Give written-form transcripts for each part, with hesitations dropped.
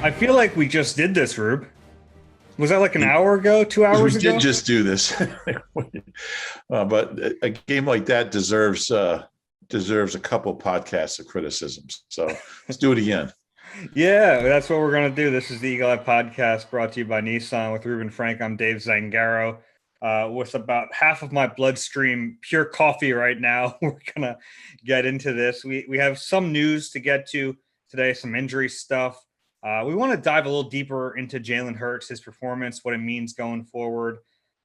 I feel like we just did this, Rube. Was that like an hour ago, 2 hours We did ago? just do this, but a game like that deserves a couple podcasts of criticisms. So let's do it again. Yeah, that's what we're going to do. This is the Eagle Eye Podcast brought to you by Nissan with Reuben Frank. I'm Dave Zangaro. With about half of my bloodstream pure coffee right now, we're going to get into this. We have some news to get to today, some injury stuff. We want to dive a little deeper into Jalen Hurts, his performance, what it means going forward.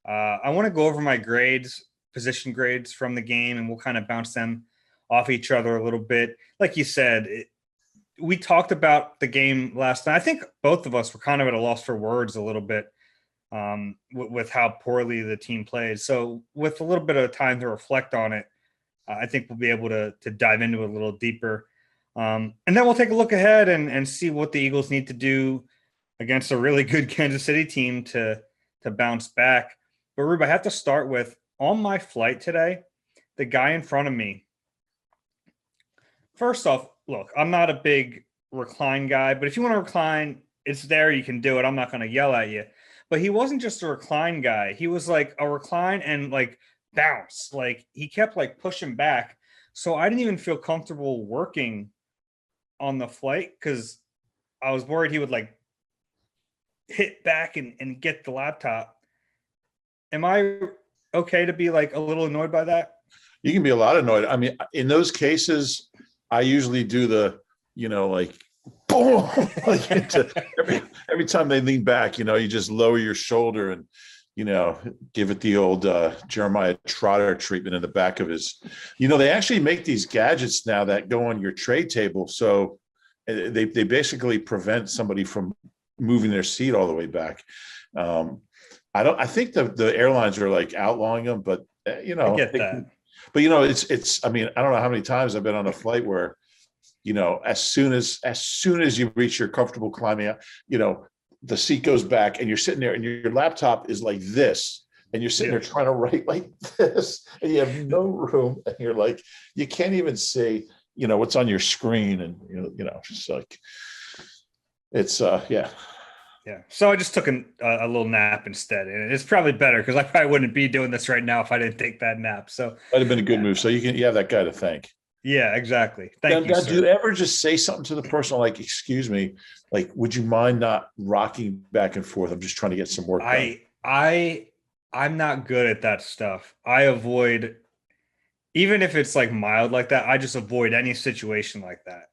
I want to go over my grades, position grades from the game, and we'll kind of bounce them off each other a little bit. Like you said, we talked about the game last night. I think both of us were kind of at a loss for words a little bit with how poorly the team played. So with a little bit of time to reflect on it, I think we'll be able to dive into it a little deeper. And then we'll take a look ahead and see what the Eagles need to do against a really good Kansas City team to bounce back. But Rube, I have to start with, on my flight today, the guy in front of me. First off, look, I'm not a big recline guy, but if you want to recline, it's there. You can do it. I'm not going to yell at you. But he wasn't just a recline guy. He was like a recline and like bounce. Like he kept like pushing back. So I didn't even feel comfortable working on the flight because I was worried he would like hit back and get the laptop. Am I okay to be like a little annoyed by that? You can be a lot annoyed. I mean, in those cases, I usually do the, like, boom, like every time they lean back, you just lower your shoulder and, give it the old Jeremiah Trotter treatment in the back of his. They actually make these gadgets now that go on your tray table. So they basically prevent somebody from moving their seat all the way back. I think the airlines are like outlawing them, but I get that. But it's. I mean, I don't know how many times I've been on a flight where, as soon as you reach your comfortable climbing out, the seat goes back and you're sitting there and your laptop is like this, and you're sitting there trying to write like this, and you have no room, and you're like, you can't even see, what's on your screen, and just like it's yeah. Yeah. So I just took a little nap instead. And it's probably better because I probably wouldn't be doing this right now if I didn't take that nap. So That'd have been a good move. So you have that guy to thank. yeah, exactly. Thank you, Now, sir. do you ever just say something to the person like, excuse me, like, would you mind not rocking back and forth? I'm just trying to get some work done. I'm not good at that stuff. I avoid, even if it's like mild like that, I just avoid any situation like that.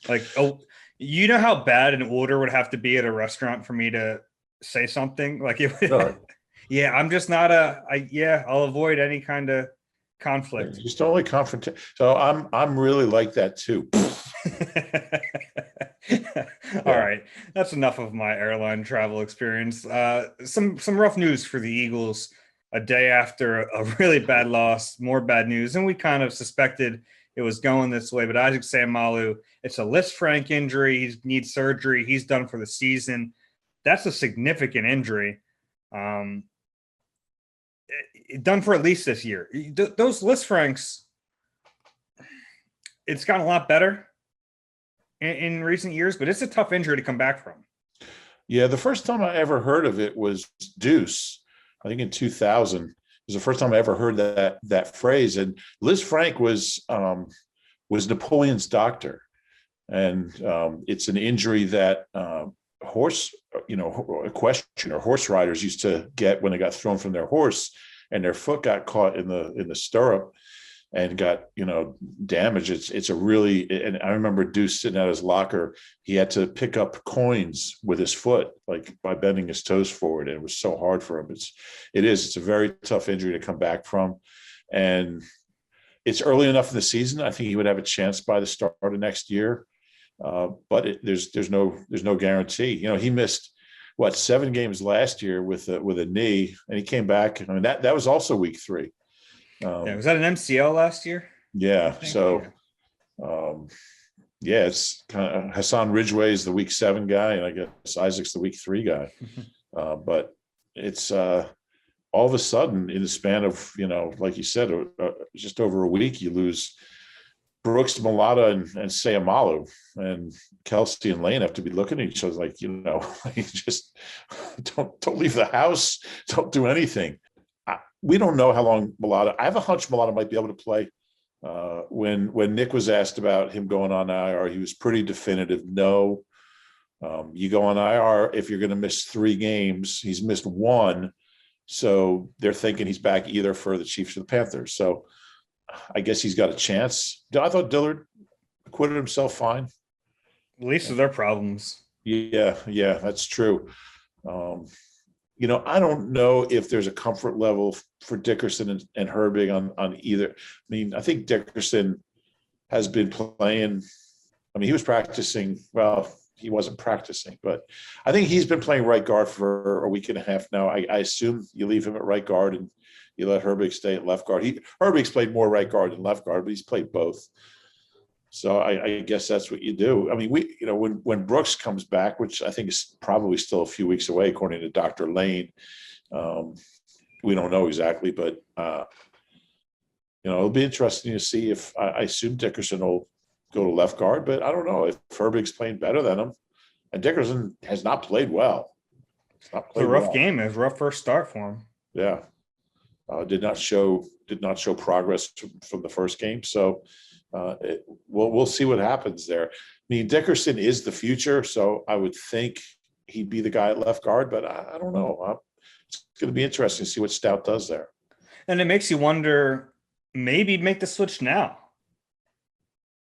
Like, oh, you know how bad an order would have to be at a restaurant for me to say something like it would, No, yeah, I'm just not I'll avoid any kind of conflict. just only confront. So I'm really like that too. All Yeah. right, that's enough of my airline travel experience. Some rough news for the Eagles a day after a really bad loss. More bad news, and we kind of suspected it was going this way. But Isaac Seumalo, it's a Liz Frank injury. He needs surgery. He's done for the season. That's a significant injury. Um, done for at least this year. Those Liz Franks, it's gotten a lot better in recent years, but it's a tough injury to come back from. Yeah, the first time I ever heard of it was Deuce, I think in 2000. It was the first time I ever heard that phrase. And Liz Frank was Napoleon's doctor, and it's an injury that horse riders used to get when they got thrown from their horse, and their foot got caught in the stirrup and got damaged. It's a really, and I remember Deuce sitting at his locker. He had to pick up coins with his foot, like by bending his toes forward. And it was so hard for him. It's a very tough injury to come back from, and it's early enough in the season. I think he would have a chance by the start of next year, but there's no guarantee. He missed 7 games last year with a knee, and he came back. I mean, that was also week 3. Yeah, was that an MCL last year? Yeah. So, it's kind of Hassan Ridgeway is the week 7 guy, and I guess Isaac's the week 3 guy. But it's all of a sudden in the span of, like you said, just over a week, you lose Brooks, Mulata, and Seumalo, and Kelsey and Lane have to be looking at each other like, you just don't leave the house, don't do anything. We don't know how long Mulata. I have a hunch Mulata might be able to play. When Nick was asked about him going on IR, he was pretty definitive. No, you go on IR if you're going to miss 3 games. He's missed 1, so they're thinking he's back either for the Chiefs or the Panthers. So I guess he's got a chance. I thought Dillard acquitted himself fine. At least with their problems. Yeah, that's true. I don't know if there's a comfort level for Dickerson and Herbig on either. I mean, I think Dickerson has been playing. I mean, he was practicing. Well, he wasn't practicing, but I think he's been playing right guard for a week and a half now. I assume you leave him at right guard and you let Herbig stay at left guard. Herbig's played more right guard than left guard, but he's played both. So I guess that's what you do. I mean, when Brooks comes back, which I think is probably still a few weeks away, according to Dr. Lane, we don't know exactly, but it'll be interesting to see if I assume Dickerson will go to left guard, but I don't know if Herbig's playing better than him, and Dickerson has not played well. It's a rough game. It was a rough first start for him. Yeah, did not show progress from the first game. So we'll see what happens there. I mean, Dickerson is the future, so I would think he'd be the guy at left guard, but I don't know. It's going to be interesting to see what Stout does there. And it makes you wonder, maybe make the switch now.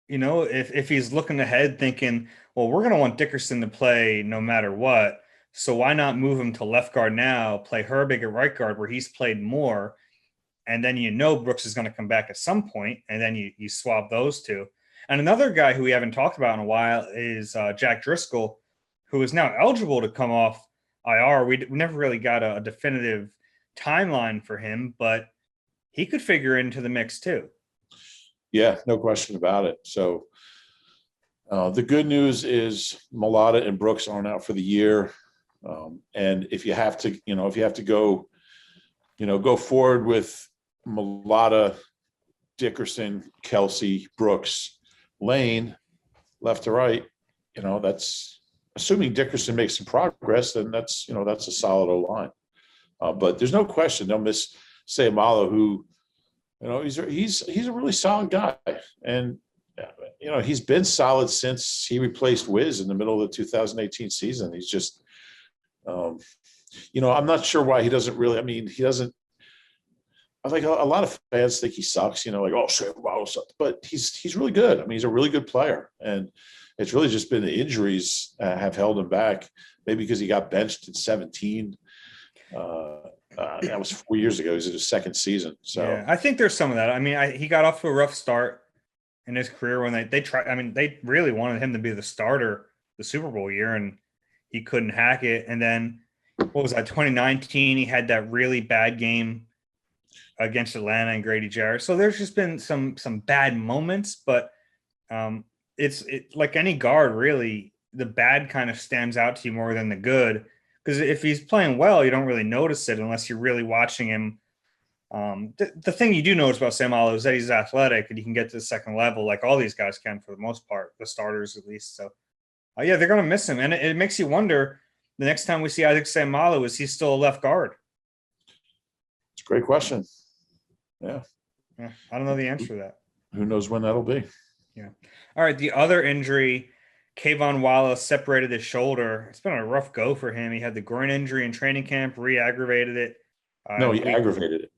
If he's looking ahead thinking, well, we're going to want Dickerson to play no matter what, so why not move him to left guard now, play Herbig at right guard where he's played more, and then Brooks is going to come back at some point, and then you swap those two. And another guy who we haven't talked about in a while is Jack Driscoll, who is now eligible to come off IR. We never really got a definitive timeline for him, but he could figure into the mix too. Yeah, no question about it. So the good news is Mulata and Brooks aren't out for the year. And if you have to go forward with Mulata, Dickerson, Kelsey, Brooks, Lane, left to right, that's assuming Dickerson makes some progress, then that's a solid O-line. But there's no question they'll miss Seumalo, who, he's a really solid guy. And, he's been solid since he replaced Wiz in the middle of the 2018 season. He's just, I'm not sure why he doesn't really, he doesn't, I think a lot of fans think he sucks, like, oh, Seumalo sucks. But he's really good. He's a really good player. And it's really just been the injuries have held him back, maybe because he got benched in 2017. That was 4 years ago. He was in his second season. So yeah, I think there's some of that. He got off to a rough start in his career when they tried. They really wanted him to be the starter the Super Bowl year, and he couldn't hack it. And then what was that? 2019, he had that really bad game against Atlanta and Grady Jarrett. So there's just been some bad moments, but it's like any guard, really. The bad kind of stands out to you more than the good. Because if he's playing well, you don't really notice it unless you're really watching him. The thing you do notice about Seumalo is that he's athletic and he can get to the second level like all these guys can for the most part, the starters at least. So, yeah, they're going to miss him. And it makes you wonder, the next time we see Isaac Seumalo, is he still a left guard? It's a great question. Yeah. I don't know the answer to that. Who knows when that'll be? Yeah. All right, the other injury, K'Von Wallace separated his shoulder. It's been a rough go for him. He had the groin injury in training camp, re-aggravated it. No, he aggravated it.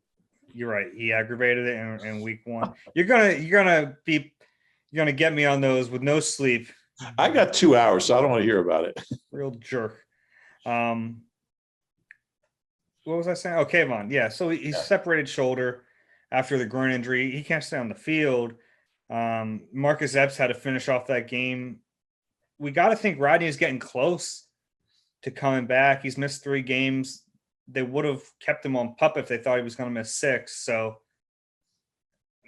You're right. He aggravated it in week 1. You're gonna get me on those with no sleep. I got 2 hours, so I don't want to hear about it. Real jerk. What was I saying? Oh, K'Von. Yeah. So he separated shoulder after the groin injury. He can't stay on the field. Marcus Epps had to finish off that game. We got to think Rodney is getting close to coming back. He's missed 3 games. They would have kept him on PUP if they thought he was going to miss 6. So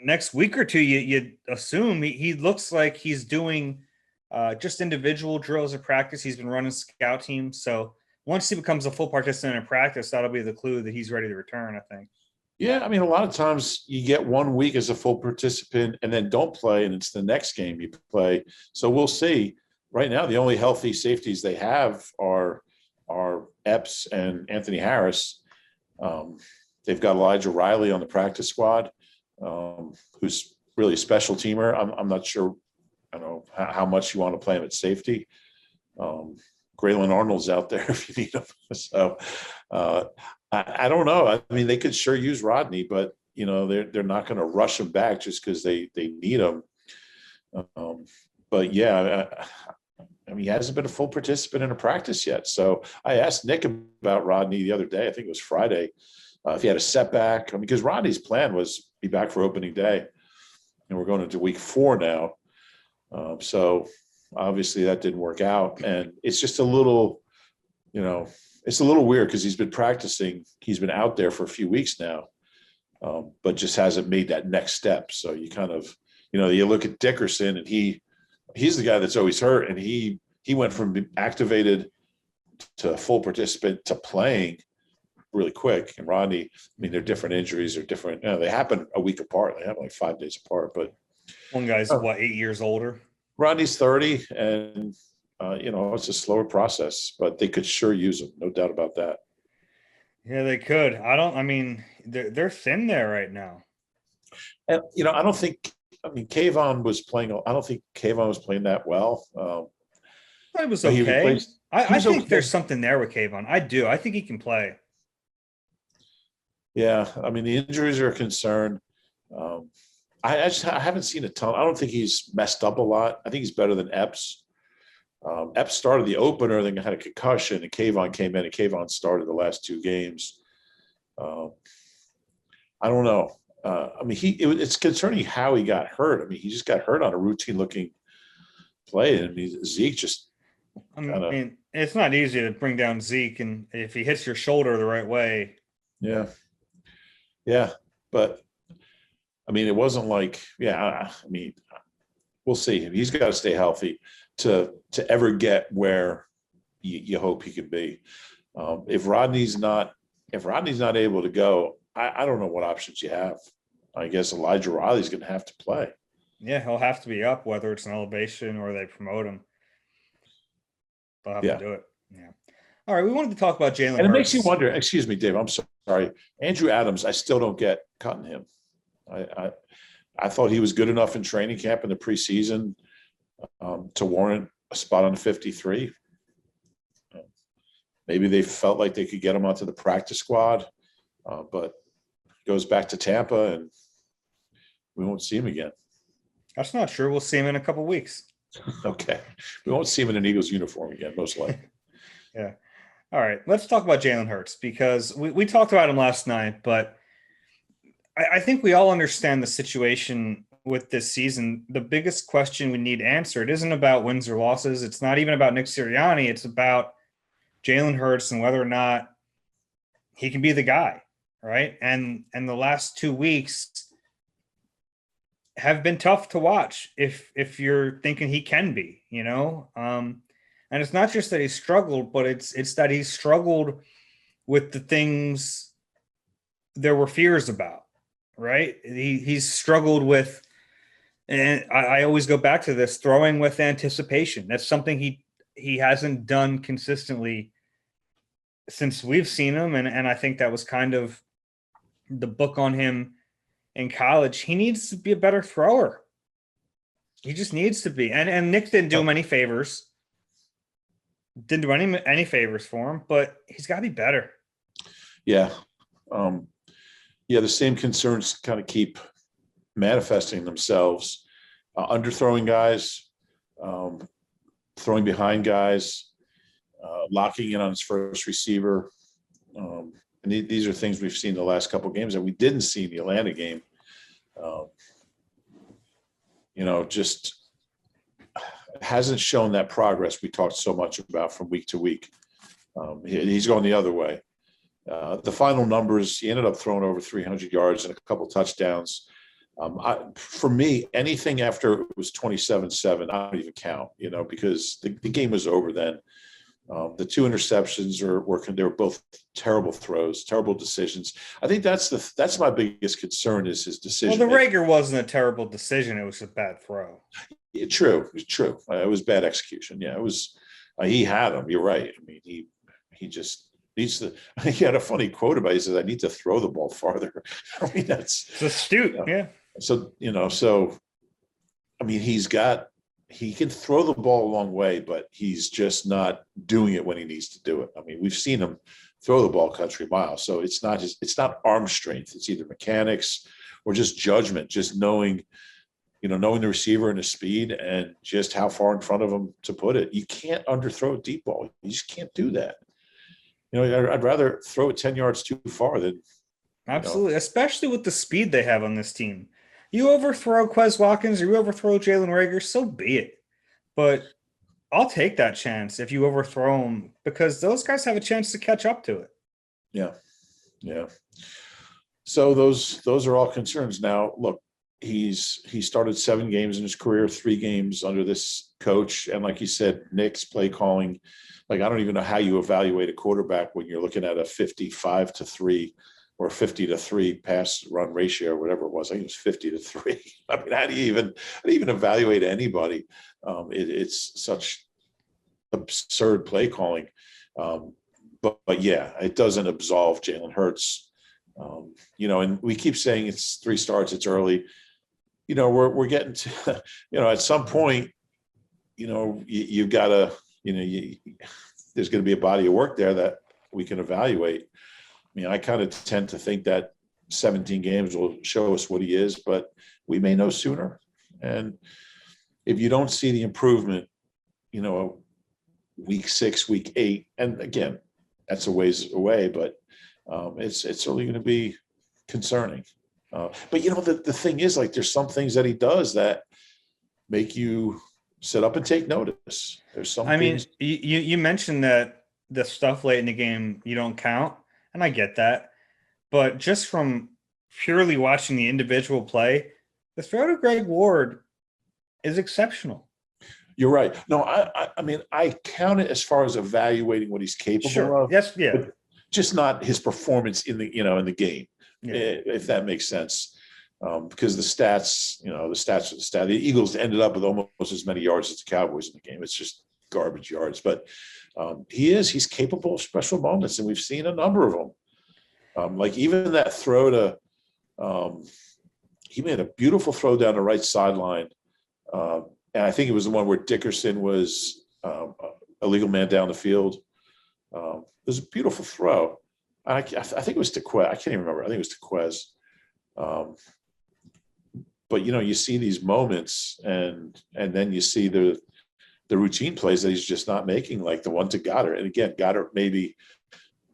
next week or two, you'd assume he looks like he's doing just individual drills of practice. He's been running scout teams. So once he becomes a full participant in practice, that'll be the clue that he's ready to return, I think. Yeah, I mean, a lot of times you get 1 week as a full participant and then don't play, and it's the next game you play. So we'll see. Right now, the only healthy safeties they have are Epps and Anthony Harris. Um, they've got Elijah Riley on the practice squad, who's really a special teamer. I'm not sure, I don't know how much you want to play him at safety. Um, Graylin Arnold's out there if you need him. So I don't know. I mean, they could sure use Rodney, but they're not going to rush him back just because they need him. But yeah, I mean, he hasn't been a full participant in a practice yet. So I asked Nick about Rodney the other day. I think it was Friday, if he had a setback. Because Rodney's plan was be back for opening day, and we're going into week 4 now. So obviously that didn't work out, and it's just a little, it's a little weird because he's been practicing. He's been out there for a few weeks now, but just hasn't made that next step. So you kind of, you look at Dickerson, and he's the guy that's always hurt, and he went from activated to full participant to playing really quick. And Rodney, I mean, they're different injuries, are different. They happen a week apart. They happen like 5 days apart. But one guy's 8 years older. Rodney's 30, and it's a slower process, but they could sure use him, no doubt about that. Yeah, they could. I mean, they're thin there right now. And I don't think. I mean, K'Von was playing. I don't think K'Von was playing that well. It was okay. I think okay. There's something there with K'Von. I do. I think he can play. Yeah, I mean, the injuries are a concern. I haven't seen a ton. I don't think he's messed up a lot. I think he's better than Epps. Epps started the opener, then had a concussion, and K'Von came in, and K'Von started the last 2 games. I don't know. I mean, it's concerning how he got hurt. I mean, he just got hurt on a routine-looking play, and Zeke just. I mean, it's not easy to bring down Zeke, and if he hits your shoulder the right way. Yeah, but I mean, it wasn't like, I mean, we'll see. He's got to stay healthy to ever get where you hope he could be. If Rodney's not able to go, I don't know what options you have. I guess Elijah Riley's going to have to play. Yeah, he'll have to be up, whether it's an elevation or they promote him. They'll have to do it. Yeah. All right, we wanted to talk about Jalen Hurts. And it makes you wonder. Excuse me, Dave. I'm sorry. Andrew Adams, I still don't get cutting him. I thought he was good enough in training camp in the preseason to warrant a spot on the 53. Maybe they felt like they could get him onto the practice squad, but he goes back to Tampa, and we won't see him again. That's not true. We'll see him in a couple of weeks. Okay. We won't see him in an Eagles uniform again, most likely. Yeah. All right. Let's talk about Jalen Hurts, because we talked about him last night, but I think we all understand the situation with this season. The biggest question we need answered isn't about wins or losses. It's not even about Nick Sirianni. It's about Jalen Hurts and whether or not he can be the guy, right? And the last 2 weeks have been tough to watch if you're thinking he can be, and it's not just that he struggled, but it's that he struggled with the things there were fears about, right? He's struggled with, and I always go back to this, throwing with anticipation. That's something he hasn't done consistently since we've seen him, and I think that was kind of the book on him in college. He needs to be a better thrower. He just needs to be. And Nick didn't do him any favors. Didn't do any favors for him, but he's got to be better. Yeah. The same concerns kind of keep manifesting themselves. Underthrowing guys, throwing behind guys, locking in on his first receiver. And these are things we've seen the last couple of games that we didn't see in the Atlanta game. Just hasn't shown that progress we talked so much about from week to week. He's going the other way. The final numbers, he ended up throwing over 300 yards and a couple touchdowns. For me, anything after it was 27-7, I don't even count, because the game was over then. The two interceptions they were both terrible throws, terrible decisions. I think that's my biggest concern is his decision. Well, the Rager wasn't a terrible decision; it was a bad throw. Yeah, true. It was bad execution. Yeah, it was. He had him. You're right. I mean, he just needs to. He had a funny quote about it. He says, "I need to throw the ball farther." I mean, it's astute. Yeah. So I mean, he can throw the ball a long way, but he's just not doing it when he needs to do it. I mean, we've seen him throw the ball country mile. So it's not arm strength. It's either mechanics or just judgment, just knowing the receiver and his speed and just how far in front of him to put it. You can't underthrow a deep ball. You just can't do that. I'd rather throw it 10 yards too far than. Absolutely, especially with the speed they have on this team. You overthrow Quez Watkins or you overthrow Jalen Reagor, so be it. But I'll take that chance if you overthrow him because those guys have a chance to catch up to it. Yeah. Yeah. So those are all concerns. Now, look, he started 7 games in his career, 3 games under this coach. And like you said, Nick's play calling, like, I don't even know how you evaluate a quarterback when you're looking at a 55-3 or 50-3 pass run ratio, or whatever it was. I think it was 50-3. I mean, how do you even evaluate anybody? It's such absurd play calling. But yeah, it doesn't absolve Jalen Hurts. And we keep saying it's 3 starts, it's early. We're getting to, at some point, you've got to, there's going to be a body of work there that we can evaluate. I mean, I kind of tend to think that 17 games will show us what he is, but we may know sooner. And if you don't see the improvement, week 6, week 8, and again, that's a ways away, but it's certainly going to be concerning. But the thing is, like, there's some things that he does that make you sit up and take notice. There's some. I mean, you mentioned that the stuff late in the game you don't count, and I get that, but just from purely watching the individual play, the throw to Greg Ward is exceptional. You're right. No, I mean, I count it as far as evaluating what he's capable of. Yes, yeah. Just not his performance in the game, if that makes sense. Because the stats are the stat. The Eagles ended up with almost as many yards as the Cowboys in the game. It's just garbage yards. But he's capable of special moments, and we've seen a number of them. Like even that throw to, he made a beautiful throw down the right sideline. And I think it was the one where Dickerson was a legal man down the field. It was a beautiful throw. I think it was to Quez. I can't even remember. I think it was to Quez. But you see these moments, and then you see the routine plays that he's just not making, like the one to Goddard. And again, Goddard maybe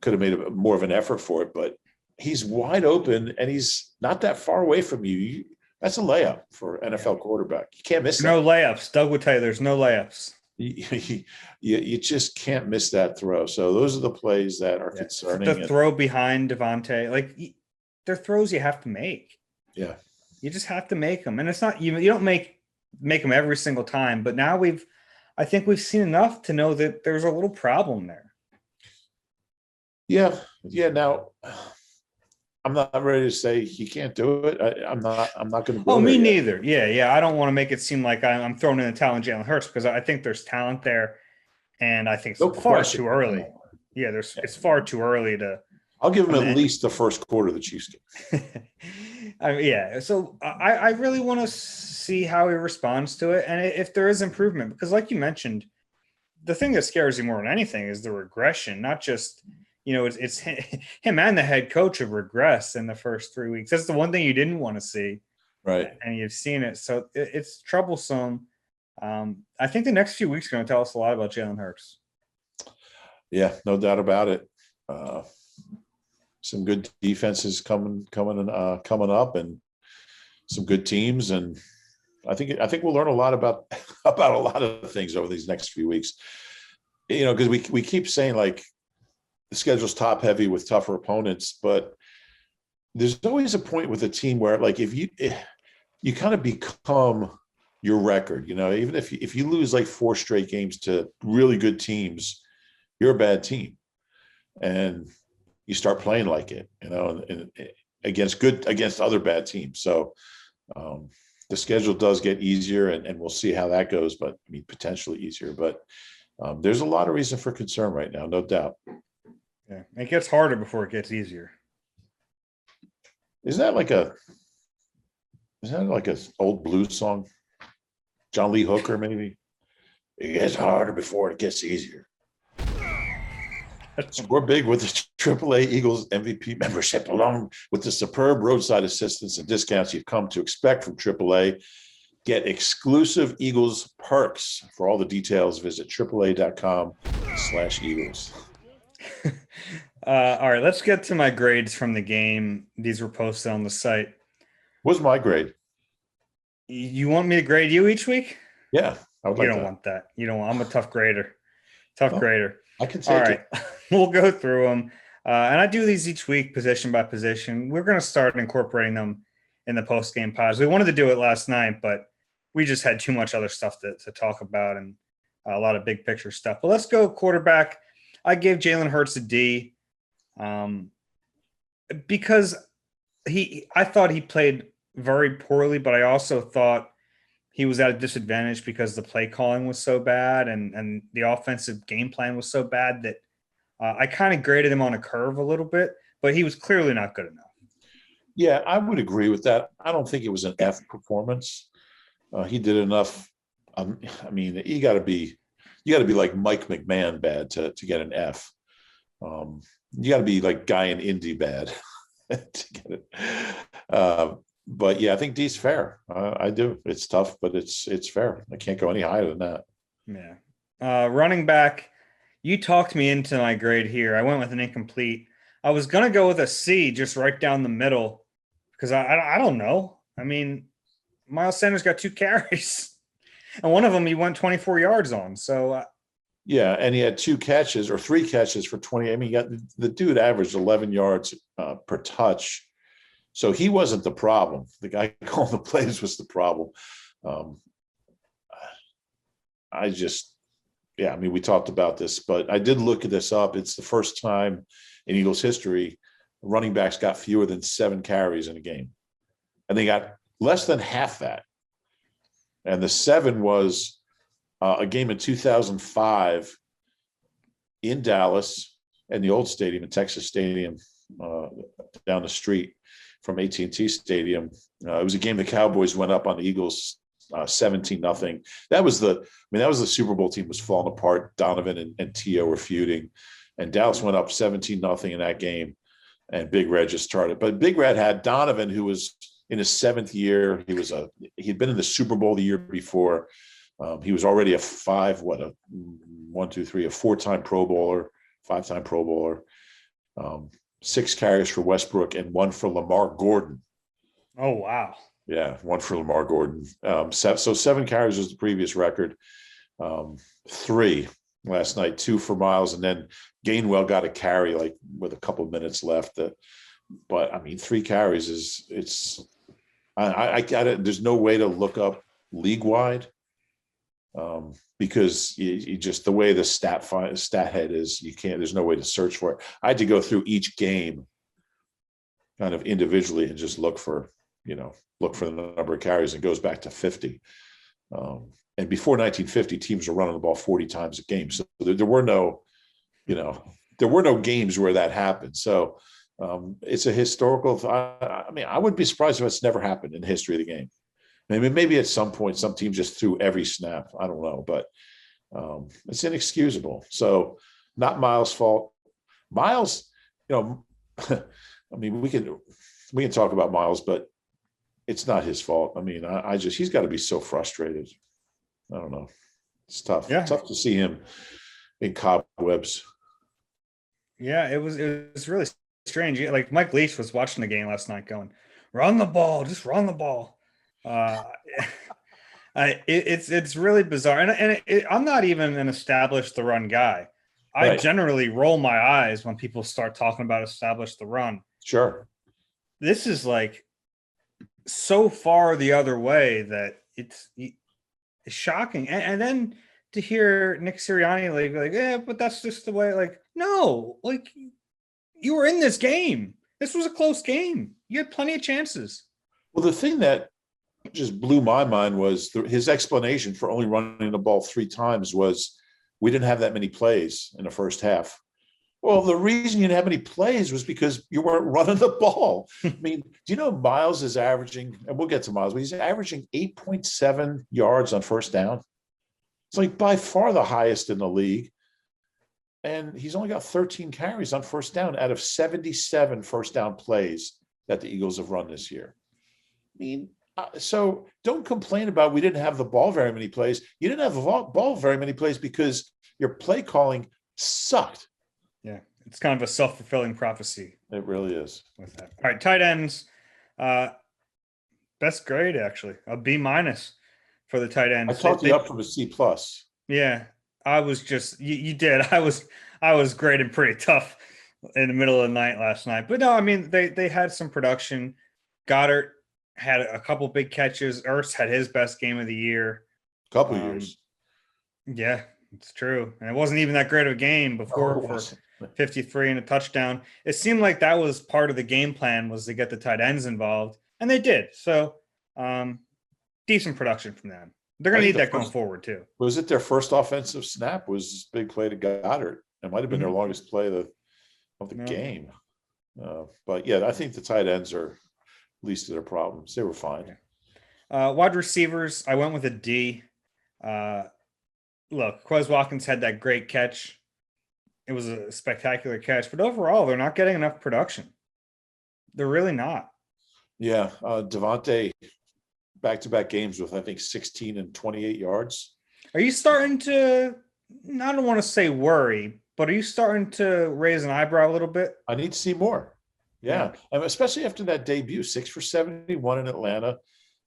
could have made more of an effort for it, but he's wide open and he's not that far away from you. That's a layup for NFL quarterback. You can't miss that. No layups. Doug would tell you there's no layups. You just can't miss that throw. So those are the plays that are concerning. The throw behind Devontae, like they're throws you have to make. Yeah. You just have to make them. And it's not, you don't make them every single time, but now I think we've seen enough to know that there's a little problem there. Yeah. Yeah. Now, I'm not ready to say he can't do it. I'm not going to. Oh, me neither. Yeah. I don't want to make it seem like I'm throwing in the talent Jalen Hurts, because I think there's talent there, and I think it's far too early. Yeah, it's far too early to. I'll give him at least the first quarter of the Chiefs game. Yeah. So I really want to see how he responds to it, and if there is improvement, because like you mentioned, the thing that scares you more than anything is the regression, not just. It's him and the head coach have regressed in the first 3 weeks. That's the one thing you didn't want to see. Right. And you've seen it. So it's troublesome. I think the next few weeks are going to tell us a lot about Jalen Hurts. Yeah, no doubt about it. Some good defenses coming up, and some good teams. And I think we'll learn a lot about a lot of things over these next few weeks. Because we keep saying, like, the schedule's top heavy with tougher opponents, but there's always a point with a team where, like, if you kind of become your record, even if you lose like 4 straight games to really good teams, you're a bad team, and you start playing like it, and against other bad teams. So the schedule does get easier, and we'll see how that goes. But I mean, potentially easier. But there's a lot of reason for concern right now, no doubt. Yeah, it gets harder before it gets easier. Isn't that like an old blues song? John Lee Hooker, maybe? It gets harder before it gets easier. Score big with the AAA Eagles MVP membership, along with the superb roadside assistance and discounts you've come to expect from AAA. Get exclusive Eagles perks. For all the details, visit AAA.com/Eagles. All right, let's get to my grades from the game. These were posted on the site. What's my grade? You want me to grade you each week? Yeah, I would like that. You don't want that. You don't want. I'm a tough grader. Grader. I can take All right. We'll go through them. And I do these each week, position by position. We're going to start incorporating them in the post-game pods. We wanted to do it last night, but we just had too much other stuff to talk about and a lot of big picture stuff. But let's go quarterback. I gave Jalen Hurts a D because I thought he played very poorly, but I also thought he was at a disadvantage because the play calling was so bad and the offensive game plan was so bad that I kind of graded him on a curve a little bit, but he was clearly not good enough. Yeah, I would agree with that. I don't think it was an F performance. He did enough. I mean, you got to be like Mike McMahon bad to get an F. You got to be like Guy in Indy bad to get it. But yeah, I think D's fair. I do. It's tough, but it's fair. I can't go any higher than that. Yeah. Running back, you talked me into my grade here. I went with an incomplete. I was going to go with a C just right down the middle because I don't know. I mean, Miles Sanders got 2 carries, and one of them he went 24 yards on. So yeah, and he had 2 catches or 3 catches for 20. I mean, the dude averaged 11 yards per touch. So he wasn't the problem. The guy calling the plays was the problem. I mean, we talked about this, but I did look this up. It's the first time in Eagles history running backs got fewer than 7 carries in a game. And they got less than half that. And the 7 was a game in 2005 in Dallas and the old stadium, in Texas Stadium, down the street from AT&T Stadium. It was a game the Cowboys went up on the Eagles 17-0. That was the Super Bowl team was falling apart. Donovan and T.O. were feuding, and Dallas went up 17-0 in that game, and Big Red just started. But Big Red had Donovan, who was in his 7th year. He'd been in the Super Bowl the year before. He was already a 4-time Pro Bowler, 5-time Pro Bowler. 6 carries for Westbrook and 1 for Lamar Gordon. Oh, wow. Yeah, 1 for Lamar Gordon. So 7 carries was the previous record. 3 last night, 2 for Miles, and then Gainwell got a carry like with a couple of minutes left. But I mean, 3 carries I got it. There's no way to look up league wide because you just the way the stat head is, you can't. There's no way to search for it. I had to go through each game kind of individually and just look for the number of carries. It goes back to 50. And before 1950, teams were running the ball 40 times a game. So there were no games where that happened. So it's a historical. I mean, I wouldn't be surprised if it's never happened in the history of the game. Maybe at some point, some team just threw every snap. I don't know, but it's inexcusable. So not Miles' fault. Miles, I mean, we can talk about Miles, but it's not his fault. I mean, he's got to be so frustrated. I don't know. It's tough. Yeah. It's tough to see him in cobwebs. Yeah, it was really strange. Like Mike Leach was watching the game last night going, run the ball, just run the ball. It's really bizarre. And I'm not even an established the run guy. I Right. generally roll my eyes when people start talking about establish the run. Sure. This is like so far the other way that it's shocking. And then to hear Nick Sirianni like, yeah, but that's just the way. Like, no, like you were in this game. This was a close game. You had plenty of chances. Well, the thing that just blew my mind was his explanation for only running the ball 3 times was we didn't have that many plays in the first half. Well, the reason you didn't have any plays was because you weren't running the ball. I mean, do you know Miles is averaging, and we'll get to Miles, but he's averaging 8.7 yards on first down. It's like by far the highest in the league. And he's only got 13 carries on first down out of 77 first down plays that the Eagles have run this year. I mean, so don't complain about we didn't have the ball very many plays. You didn't have the ball very many plays because your play calling sucked. Yeah, it's kind of a self-fulfilling prophecy. It really is. With that. All right, tight ends. Best grade, actually. A B- for the tight ends. I talked you up from a C+. Yeah, I was just you did. I was graded pretty tough in the middle of the night last night. But no, I mean they had some production. Goddard had a couple big catches. Ertz had his best game of the year. Couple years. Yeah, it's true. And it wasn't even that great of a game before for 53 and a touchdown. It seemed like that was part of the game plan, was to get the tight ends involved, and they did. So decent production from them. They're going to need that going forward too. Was it their first offensive snap? Was this big play to Goddard? It might have been their longest play of the game. But yeah, I think the tight ends are least of their problems. They were fine. Wide receivers, I went with a D. Look, Quez Watkins had that great catch. It was a spectacular catch, but overall, they're not getting enough production. They're really not. Yeah, Devontae, back-to-back games with, I think, 16 and 28 yards. Are you starting to, I don't want to say worry, but are you starting to raise an eyebrow a little bit? I need to see more. Yeah. And especially after that debut, 6 for 71 in Atlanta.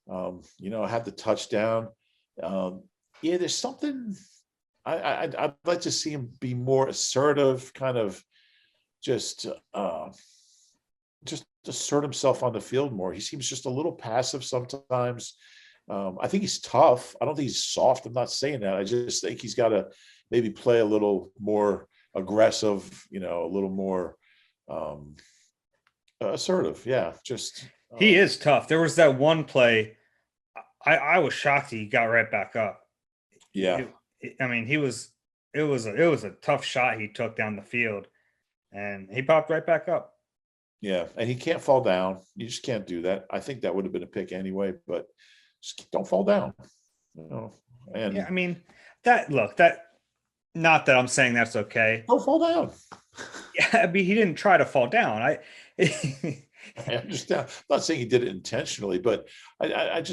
Had the touchdown. There's something I'd like to see him be more assertive, kind of just assert himself on the field more. He seems just a little passive sometimes. I think he's tough. I don't think he's soft. I'm not saying that. I just think he's got to maybe play a little more aggressive, a little more assertive. Yeah, just he is tough. There was that one play. I was shocked he got right back up. Yeah. I mean, it was a tough shot he took down the field, and he popped right back up. Yeah, and he can't fall down. You just can't do that. I think that would have been a pick anyway, but just don't fall down. And yeah, I mean, not that I'm saying that's okay. Don't fall down. Yeah, I mean, he didn't try to fall down. I understand. I'm not saying he did it intentionally, but I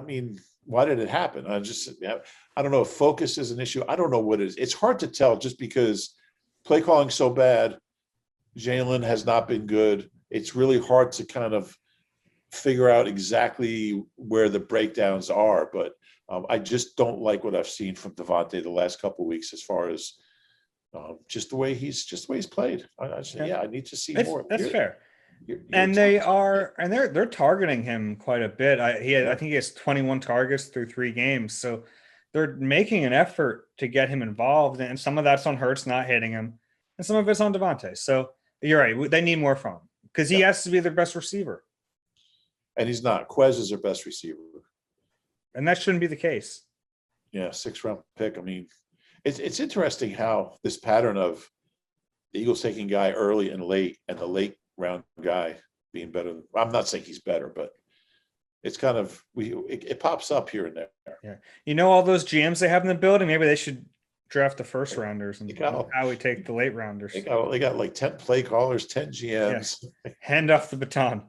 mean, why did it happen? I don't know if focus is an issue. I don't know what it is. It's hard to tell just because play calling so bad. Jalen has not been good. It's really hard to kind of figure out exactly where the breakdowns are. But I just don't like what I've seen from Devontae the last couple of weeks as far as just the way he's played. I need to see more. That's fair. They're targeting him quite a bit. I think he has 21 targets through 3 games. So they're making an effort to get him involved, and some of that's on Hurts not hitting him, and some of it's on Devontae. So you're right. They need more from him because he has to be their best receiver. And he's not. Quez is their best receiver. And that shouldn't be the case. Yeah, 6th-round pick. I mean, it's interesting how this pattern of the Eagles taking guy early and late, and the late round guy being better. I'm not saying he's better, but it's kind of it pops up here and there. Yeah, all those GMs they have in the building. Maybe they should draft the first rounders and how we take the late rounders. They got like 10 play callers, 10 GMs. Yeah. Hand off the baton.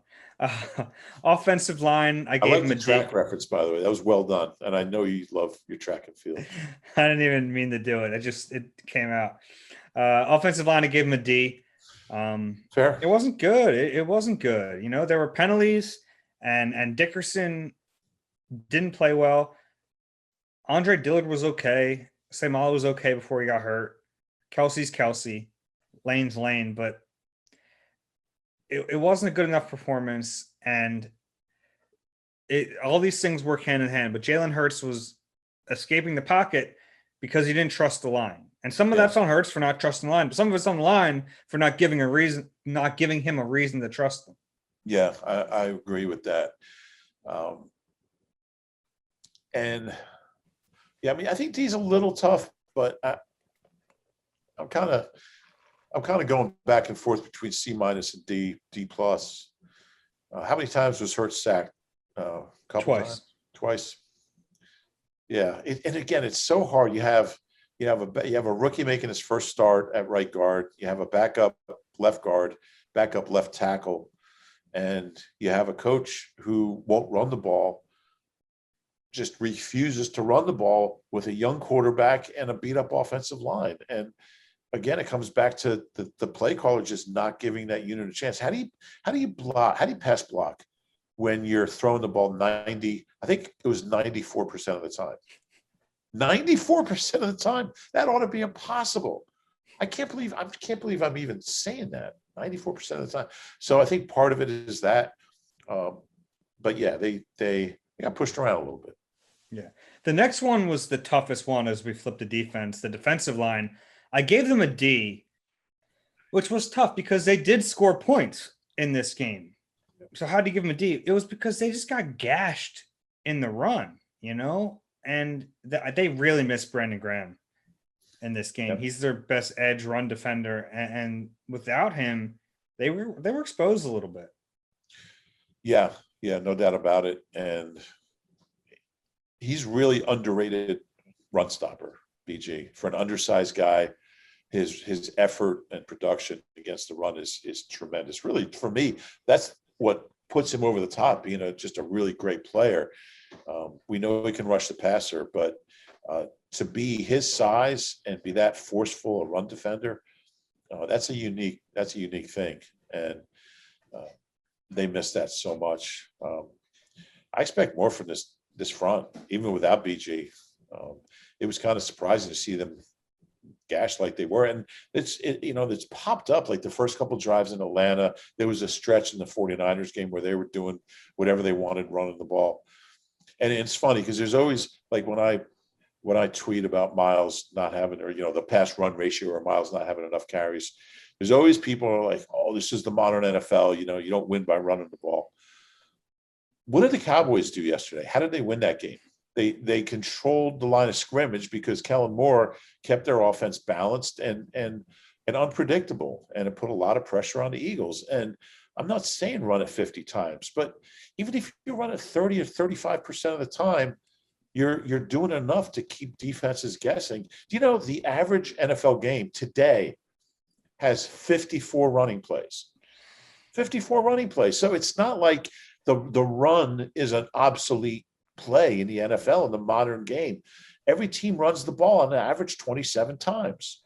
Offensive line, I gave him a track reference, by the way. That was well done, and I know you love your track and field. I didn't even mean to do it. It came out. Offensive line, I gave him a D. Fair. It wasn't good. It wasn't good. There were penalties, and Dickerson didn't play well. Andre Dillard was okay. Seumalo was okay before he got hurt. Kelsey's Kelsey. Lane's Lane, but it wasn't a good enough performance, and all these things work hand in hand. But Jalen Hurts was escaping the pocket because he didn't trust the line. And some of that's on Hurts for not trusting the line, but some of it's on the line for not giving him a reason to trust them. Yeah, I agree with that. And yeah, I mean, I think D's a little tough, but I'm kind of going back and forth between C- and D plus. How many times was Hurts sacked? Times? Twice. Yeah, and again, it's so hard. You have a rookie making his first start at right guard. You have a backup left guard, backup left tackle, and you have a coach who won't run the ball, just refuses to run the ball with a young quarterback and a beat up offensive line. And again, it comes back to the play caller just not giving that unit a chance. How do you block? How do you pass block when you're throwing the ball 90? I think it was 94% of the time. 94% of the time. That ought to be impossible. I can't believe I'm even saying that. 94% of the time. So I think part of it is that. But yeah, they got pushed around a little bit. Yeah. The next one was the toughest one as we flipped the defense, the defensive line. I gave them a D, which was tough because they did score points in this game. So how do you give them a D? It was because they just got gashed in the run, and they really missed Brandon Graham in this game. Yep. He's their best edge run defender, and without him, they were exposed a little bit. Yeah, no doubt about it. And he's really underrated run stopper, BG. For an undersized guy, his effort and production against the run is tremendous. Really, for me, that's what puts him over the top, being just a really great player. We know he can rush the passer, but to be his size and be that forceful a run defender, that's a unique thing. And they miss that so much. I expect more from this front, even without BG. It was kind of surprising to see them gashed like they were. And it's popped up like the first couple drives in Atlanta. There was a stretch in the 49ers game where they were doing whatever they wanted, running the ball. And it's funny because there's always, like, when I tweet about Miles not having, or the pass run ratio, or Miles not having enough carries, there's always people who are like, oh, this is the modern NFL. You don't win by running the ball. What did the Cowboys do yesterday? How did they win that game? They controlled the line of scrimmage because Kellen Moore kept their offense balanced and unpredictable, and it put a lot of pressure on the Eagles. And I'm not saying run it 50 times, but even if you run it 30 or 35% of the time, you're doing enough to keep defenses guessing. Do you know the average NFL game today has 54 running plays? 54 running plays. So it's not like the run is an obsolete play in the NFL in the modern game. Every team runs the ball on average 27 times.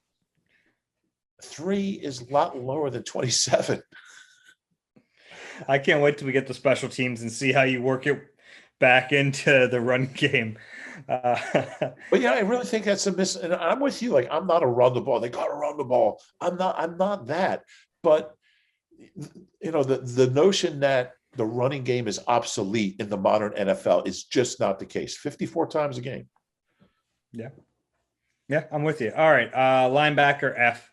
3 is a lot lower than 27. I can't wait till we get the special teams and see how you work it back into the run game. But yeah, I really think that's a miss. And I'm with you. Like, I'm not a run the ball. They got to run the ball. I'm not that. But the notion that the running game is obsolete in the modern NFL is just not the case. 54 times a game. Yeah, I'm with you. All right, linebacker F.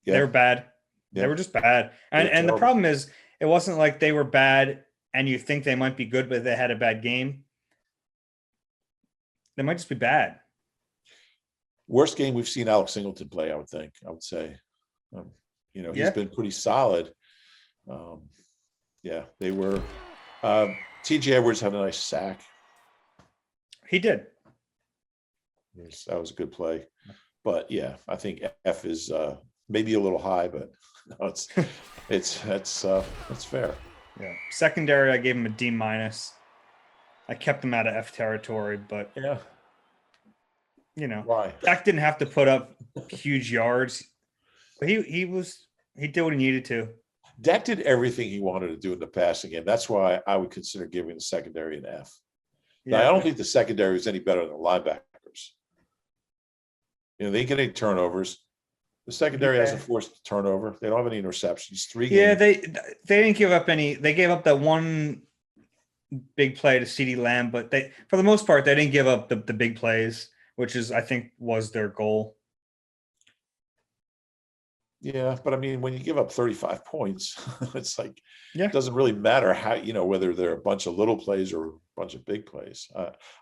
Yeah. They were bad. Yeah. They were just bad. And the problem is, it wasn't like they were bad and you think they might be good, but they had a bad game. They might just be bad. Worst game we've seen Alex Singleton play, I would say. He's been pretty solid. They were. T.J. Edwards had a nice sack. He did. That was a good play. But yeah, I think F is maybe a little high, but no, that's fair. Yeah. Secondary, I gave him a D-. I kept him out of F territory, but yeah. Why? Dak didn't have to put up huge yards. But he did what he needed to. Dak did everything he wanted to do in the passing game. That's why I would consider giving the secondary an F. Yeah. Now, I don't think the secondary is any better than the linebackers. They get any turnovers. The secondary hasn't forced a turnover. They don't have any interceptions. 3 games. Yeah, they didn't give up any. They gave up that one big play to CeeDee Lamb, but for the most part, they didn't give up the big plays. which is, I think, was their goal. Yeah, but I mean, when you give up 35 points, it's like Yeah. it doesn't really matter how, whether they're a bunch of little plays or a bunch of big plays.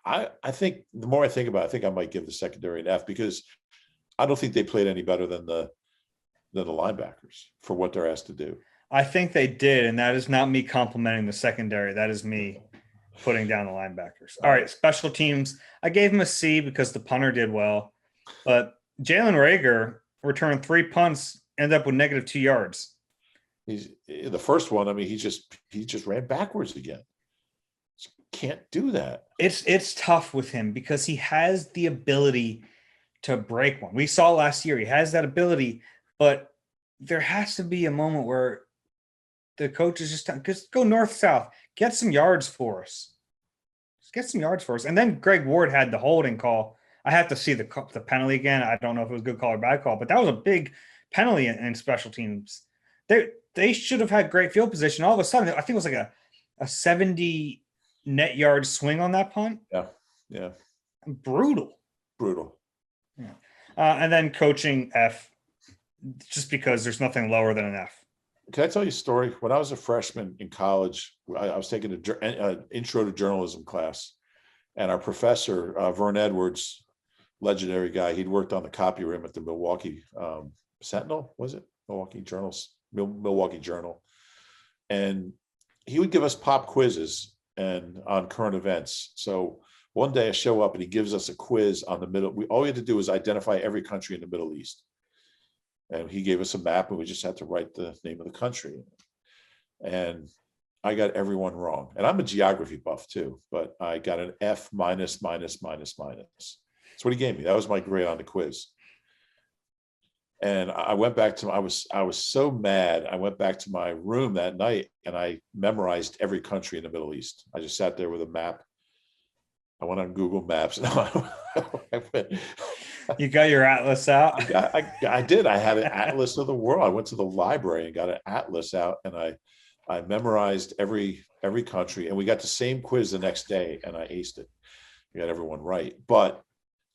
I think the more I think about it, I think I might give the secondary an F, because I don't think they played any better than the linebackers for what they're asked to do. I think they did, and that is not me complimenting the secondary. That is me putting down the linebackers. All right, special teams. I gave him a C because the punter did well, but Jalen Reagor returned 3 punts, ended up with -2 yards. He's the first one. I mean, he just ran backwards again. Can't do that. It's tough with him because he has the ability to break one. We saw last year he has that ability, but there has to be a moment where the coach is just go north south, get some yards for us. Just get some yards for us. And then Greg Ward had the holding call. I have to see the penalty again. I don't know if it was a good call or bad call, but that was a big penalty in special teams. They should have had great field position. All of a sudden, I think it was like a 70 net yard swing on that punt. Yeah. Brutal. Yeah. And then coaching F, just because there's nothing lower than an F. Can I tell you a story? When I was a freshman in college, I was taking an intro to journalism class, and our professor, Vern Edwards, legendary guy, he'd worked on the copy room at the Milwaukee Sentinel, was it? Milwaukee Journal. And he would give us pop quizzes and on current events. So one day I show up and he gives us a quiz on the middle. All we had to do was identify every country in the Middle East. And he gave us a map and we just had to write the name of the country. And I got everyone wrong. And I'm a geography buff too, but I got an F minus. That's what he gave me. That was my grade on the quiz. And I went back to, I was so mad. I went back to my room that night and I memorized every country in the Middle East. I just sat there with a map. I went on Google Maps. You got your atlas out? I did. I had an atlas of the world. I went to the library and got an atlas out, and I memorized every country. And we got the same quiz the next day, and I aced it. We got everyone right. But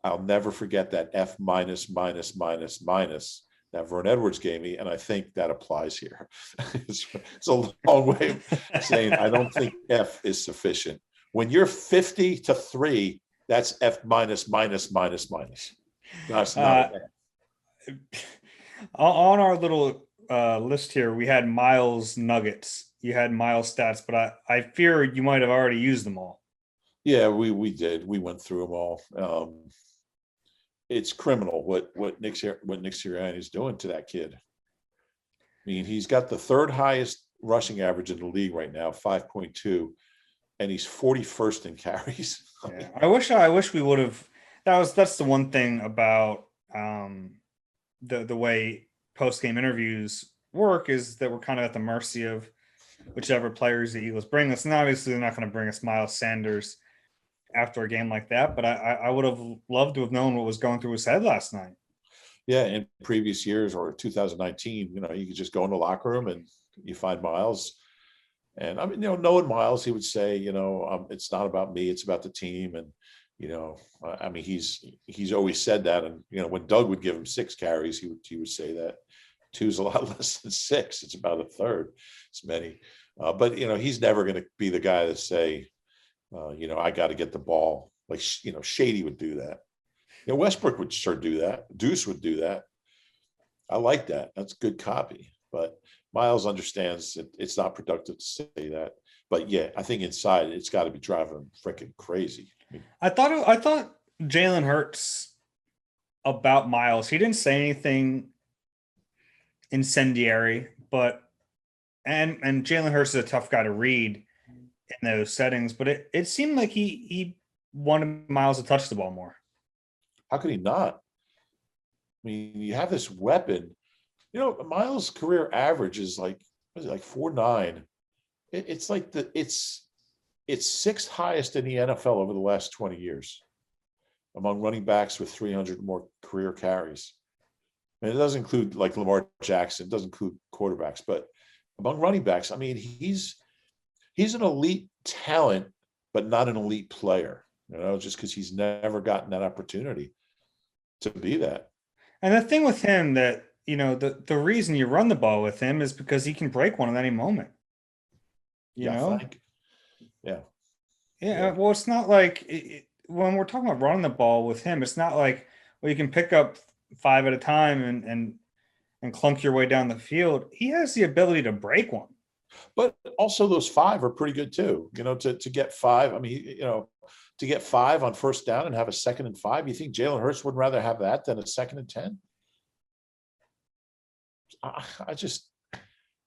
I'll never forget that F minus that Vern Edwards gave me, and I think that applies here. It's a long way of saying I don't think F is sufficient. When you're 50-3, that's F minus. That's not on our little list here, we had Miles nuggets. You had Miles stats, but I fear you might have already used them all. Yeah, we did. We went through them all. It's criminal what Nick Sirianni is doing to that kid. I mean, he's got the third highest rushing average in the league right now, 5.2, and he's 41st in carries. Yeah. I wish we would have. That's the one thing about the way post-game interviews work, is that we're kind of at the mercy of whichever players the Eagles bring us. And obviously they're not going to bring us Miles Sanders after a game like that, but I would have loved to have known what was going through his head last night. Yeah, in previous years or 2019, you could just go in the locker room and you find Miles. And I mean, knowing Miles, he would say, it's not about me, it's about the team. And, I mean, he's always said that. And, when Doug would give him 6 carries, he would say that 2's a lot less than 6. It's about a third as many. But, he's never going to be the guy to say, I got to get the ball. Like, Shady would do that. Westbrook would sure do that. Deuce would do that. I like that. That's good copy. But Miles understands it's not productive to say that. But yeah, I think inside it's got to be driving him freaking crazy. I thought Jalen Hurts about Miles. He didn't say anything incendiary, but and Jalen Hurts is a tough guy to read in those settings. But it seemed like he wanted Miles to touch the ball more. How could he not? I mean, you have this weapon. Miles' career average is like 4.9. It's like it's 6th highest in the NFL over the last 20 years among running backs with 300 more career carries. And it doesn't include like Lamar Jackson, it doesn't include quarterbacks, but among running backs, I mean, he's an elite talent, but not an elite player. just because he's never gotten that opportunity to be that. And the thing with him that, the reason you run the ball with him is because he can break one at any moment. You know? Yeah. Yeah. Well, it's not like when we're talking about running the ball with him, it's not like, well, you can pick up 5 at a time and clunk your way down the field. He has the ability to break one. But also those 5 are pretty good too. To get 5. I mean, to get 5 on first down and have a 2nd and 5. You think Jalen Hurts would rather have that than a 2nd and 10? I just,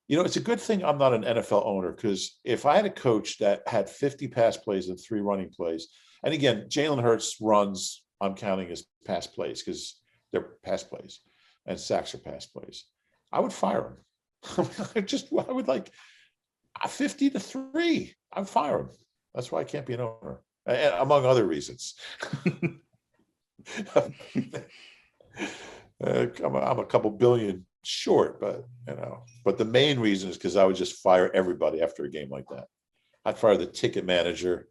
it's a good thing I'm not an NFL owner, because if I had a coach that had 50 pass plays and 3 running plays, and again, Jalen Hurts runs, I'm counting as pass plays because they're pass plays and sacks are pass plays, I would fire him. I would like 50-3. I'd fire him. That's why I can't be an owner, among other reasons. I'm a couple billion short, but the main reason is because I would just fire everybody after a game like that. I'd fire the ticket manager,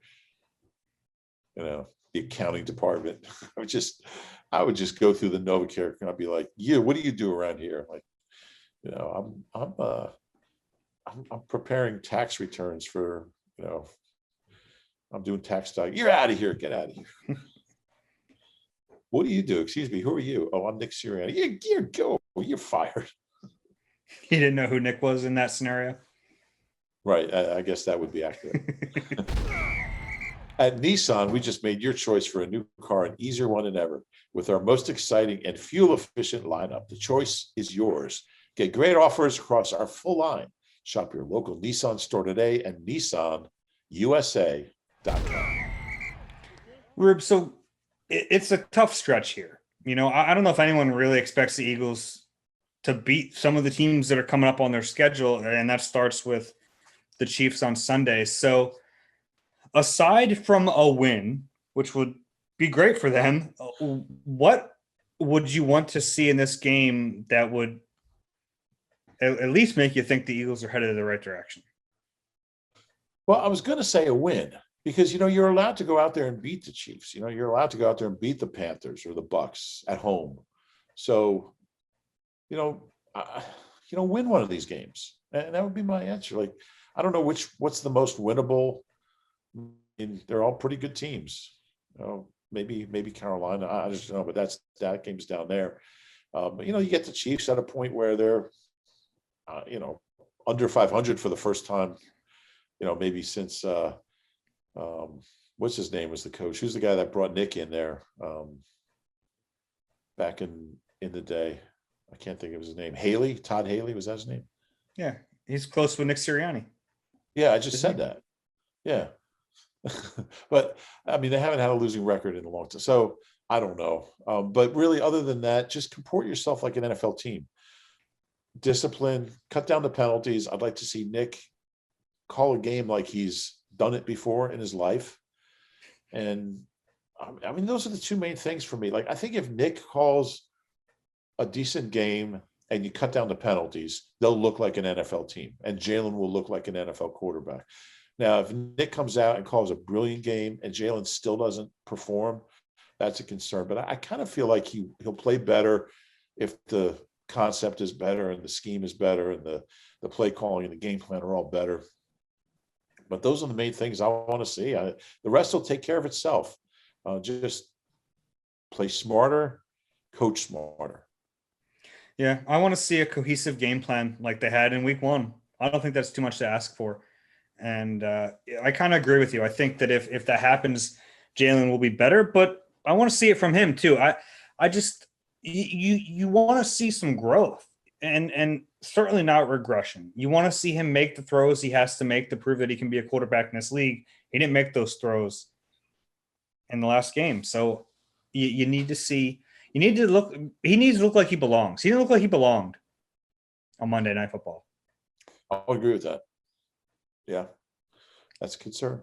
the accounting department. I would just go through the NovaCare and I'd be like, "Yeah, what do you do around here?" Like, I'm preparing tax returns for, I'm doing tax time. You're out of here. Get out of here. What do you do? Excuse me. Who are you? Oh, I'm Nick Sirianni. You're fired. You didn't know who Nick was in that scenario? Right. I guess that would be accurate. At Nissan, we just made your choice for a new car an easier one than ever with our most exciting and fuel-efficient lineup. The choice is yours. Get great offers across our full line. Shop your local Nissan store today at nissanusa.com. Rube, so it's a tough stretch here. I don't know if anyone really expects the Eagles to beat some of the teams that are coming up on their schedule, and that starts with the Chiefs on Sunday. So aside from a win, which would be great for them, what would you want to see in this game that would at least make you think the Eagles are headed in the right direction? Well, I was going to say a win because, you're allowed to go out there and beat the Chiefs. You're allowed to go out there and beat the Panthers or the Bucks at home. So, win one of these games. And that would be my answer. Like, I don't know what's the most winnable. They're all pretty good teams. Maybe Carolina. I just don't know, but that game's down there. You get the Chiefs at a point where they're, under 500 for the first time, maybe since what's his name was the coach? Who's the guy that brought Nick in there back in the day? I can't think of his name. Todd Haley, was that his name? Yeah, he's close with Nick Sirianni. Yeah, I just said that. Yeah. But I mean, they haven't had a losing record in a long time. So I don't know. But really, other than that, just comport yourself like an NFL team. Discipline, cut down the penalties. I'd like to see Nick call a game like he's done it before in his life. And I mean, those are the two main things for me. Like, I think if Nick calls a decent game and you cut down the penalties, they'll look like an NFL team and Jalen will look like an NFL quarterback. Now, if Nick comes out and calls a brilliant game and Jalen still doesn't perform, that's a concern. But I kind of feel like he'll play better if the concept is better and the scheme is better and the play calling and the game plan are all better. But those are the main things I want to see. The rest will take care of itself. Just play smarter, coach smarter. Yeah, I want to see a cohesive game plan like they had in week 1. I don't think that's too much to ask for. And I kind of agree with you. I think that if that happens, Jalen will be better, but I want to see it from him too. I just, you want to see some growth and certainly not regression. You want to see him make the throws he has to make to prove that he can be a quarterback in this league. He didn't make those throws in the last game. So you need to see, he needs to look like he belongs. He didn't look like he belonged on Monday Night Football. I'll agree with that. Yeah, that's a concern.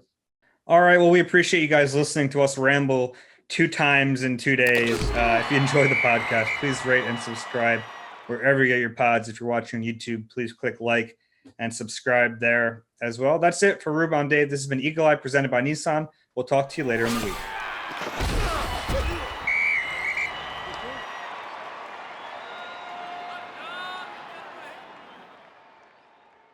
All right. Well, we appreciate you guys listening to us ramble 2 times in 2 days. If you enjoy the podcast, please rate and subscribe wherever you get your pods. If you're watching on YouTube, please click like and subscribe there as well. That's it for Reuben and Dave. This has been Eagle Eye presented by Nissan. We'll talk to you later in the week.